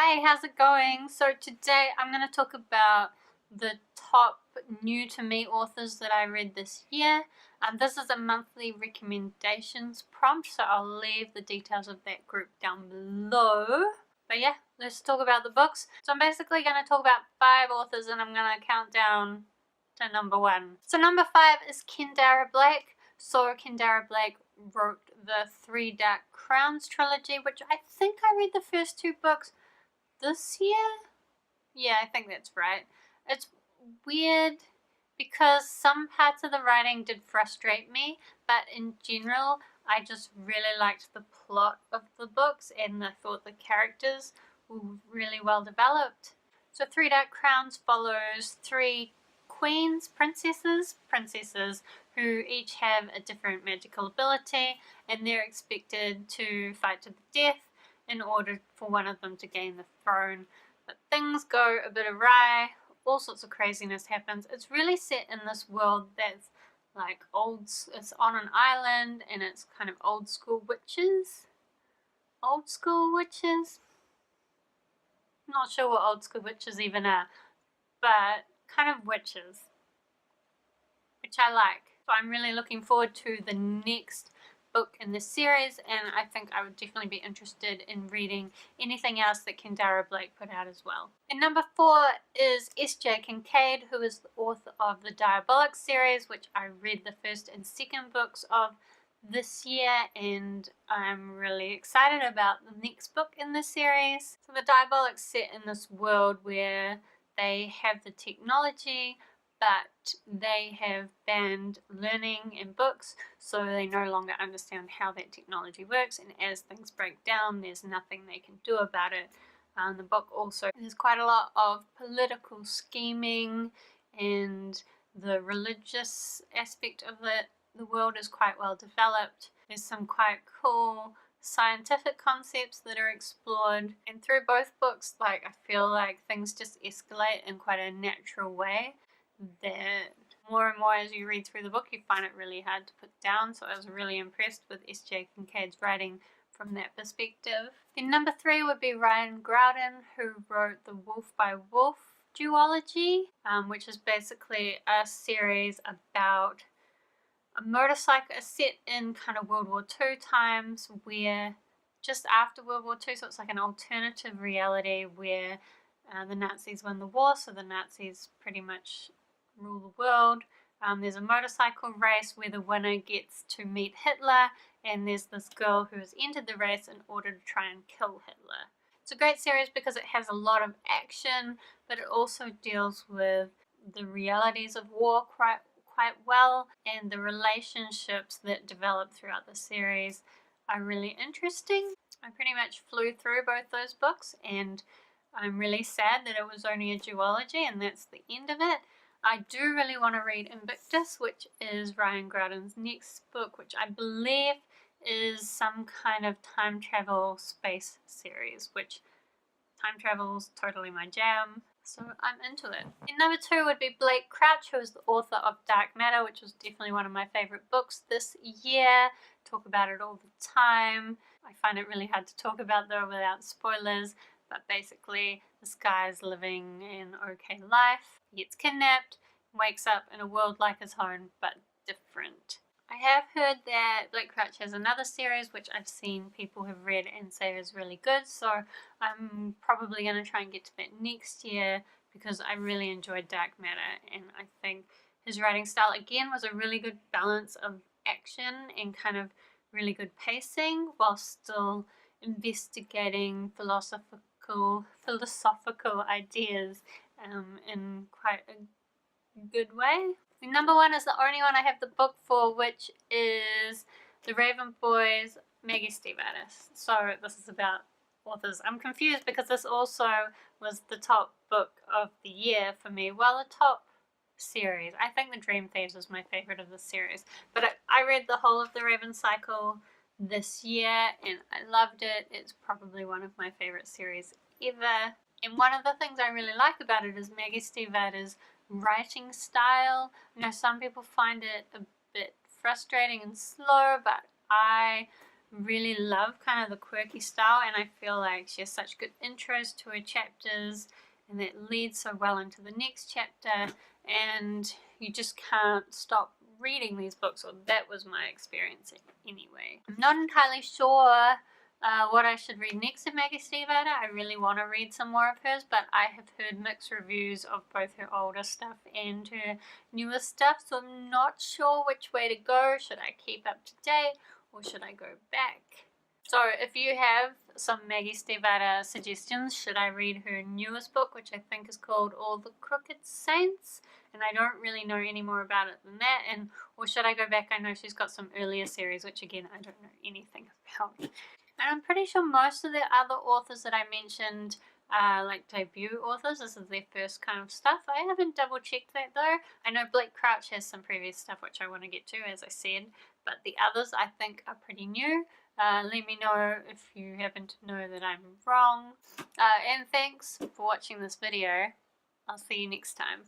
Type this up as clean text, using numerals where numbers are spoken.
Hi, how's it going? So today I'm going to talk about the top new to me authors that I read this year. This is a monthly recommendations prompt, so I'll leave the details of that group down below. But yeah, let's talk about the books. So I'm basically going to talk about 5 authors and I'm going to count down to number 1. So number 5 is Kendare Blake. So Kendare Blake wrote the Three Dark Crowns trilogy, which I think I read the first 2 books this year? Yeah, I think that's right. It's weird because some parts of the writing did frustrate me, but in general, I just really liked the plot of the books and I thought the characters were really well developed. So Three Dark Crowns follows 3 queens, princesses who each have a different magical ability and they're expected to fight to the death in order for one of them to gain the throne. But things go a bit awry, all sorts of craziness happens. It's really set in this world that's like it's on an island and it's kind of old school witches. Not sure what old school witches even are, but kind of witches, which I like. So I'm really looking forward to the next book in this series, and I think I would definitely be interested in reading anything else that Kendare Blake put out as well. And number 4 is S.J. Kincaid, who is the author of the Diabolic series, which I read the first and second books of this year, and I'm really excited about the next book in this series. So the Diabolic's set in this world where they have the technology, but they have banned learning in books, so they no longer understand how that technology works, and as things break down, there's nothing they can do about it. The book also, there's quite a lot of political scheming, and the religious aspect of it. The world is quite well developed. There's some quite cool scientific concepts that are explored, and through both books, I feel like things just escalate in quite a natural way that more and more as you read through the book you find it really hard to put down. So I was really impressed with S.J. Kincaid's writing from that perspective. Then number 3 would be Ryan Graudin, who wrote the Wolf by Wolf duology, which is basically a series about a motorcycle set in kind of World War II times, where just after World War II, so it's like an alternative reality where the Nazis won the war, so the Nazis pretty much rule the world. There's a motorcycle race where the winner gets to meet Hitler, and there's this girl who has entered the race in order to try and kill Hitler. It's a great series because it has a lot of action, but it also deals with the realities of war quite well, and the relationships that develop throughout the series are really interesting. I pretty much flew through both those books, and I'm really sad that it was only a duology and that's the end of it. I do really want to read Invictus, which is Ryan Graudin's next book, which I believe is some kind of time travel space series, which time travel is totally my jam, so I'm into it. And number 2 would be Blake Crouch, who is the author of Dark Matter, which was definitely one of my favorite books this year. Talk about it all the time. I find it really hard to talk about though without spoilers, but basically this guy is living an okay life. He gets kidnapped, wakes up in a world like his own, but different. I have heard that Blake Crouch has another series which I've seen people have read and say is really good, so I'm probably going to try and get to that next year because I really enjoyed Dark Matter, and I think his writing style again was a really good balance of action and kind of really good pacing while still investigating philosophical ideas in quite a good way. The number 1 is the only one I have the book for, which is The Raven Boys, Maggie Stiefvater. So this is about authors. I'm confused because this also was the top book of the year for me. Well, the top series. I think The Dream Thieves was my favorite of the series. But I read the whole of the Raven cycle this year and I loved it. It's probably one of my favorite series ever. And one of the things I really like about it is Maggie Stiefvater's writing style. I know some people find it a bit frustrating and slow, but I really love kind of the quirky style, and I feel like she has such good intros to her chapters and that leads so well into the next chapter, and you just can't stop reading these books, or that was my experience anyway. I'm not entirely sure what I should read next of Maggie Stiefvater. I really want to read some more of hers, but I have heard mixed reviews of both her older stuff and her newer stuff, so I'm not sure which way to go. Should I keep up to date or should I go back? So if you have some Maggie Stiefvater suggestions, should I read her newest book, which I think is called All the Crooked Saints, and I don't really know any more about it than that, or should I go back? I know she's got some earlier series, which again I don't know anything about. And I'm pretty sure most of the other authors that I mentioned are like debut authors. This is their first kind of stuff. I haven't double checked that though. I know Blake Crouch has some previous stuff which I want to get to, as I said, but the others I think are pretty new. Let me know if you happen to know that I'm wrong. And thanks for watching this video. I'll see you next time.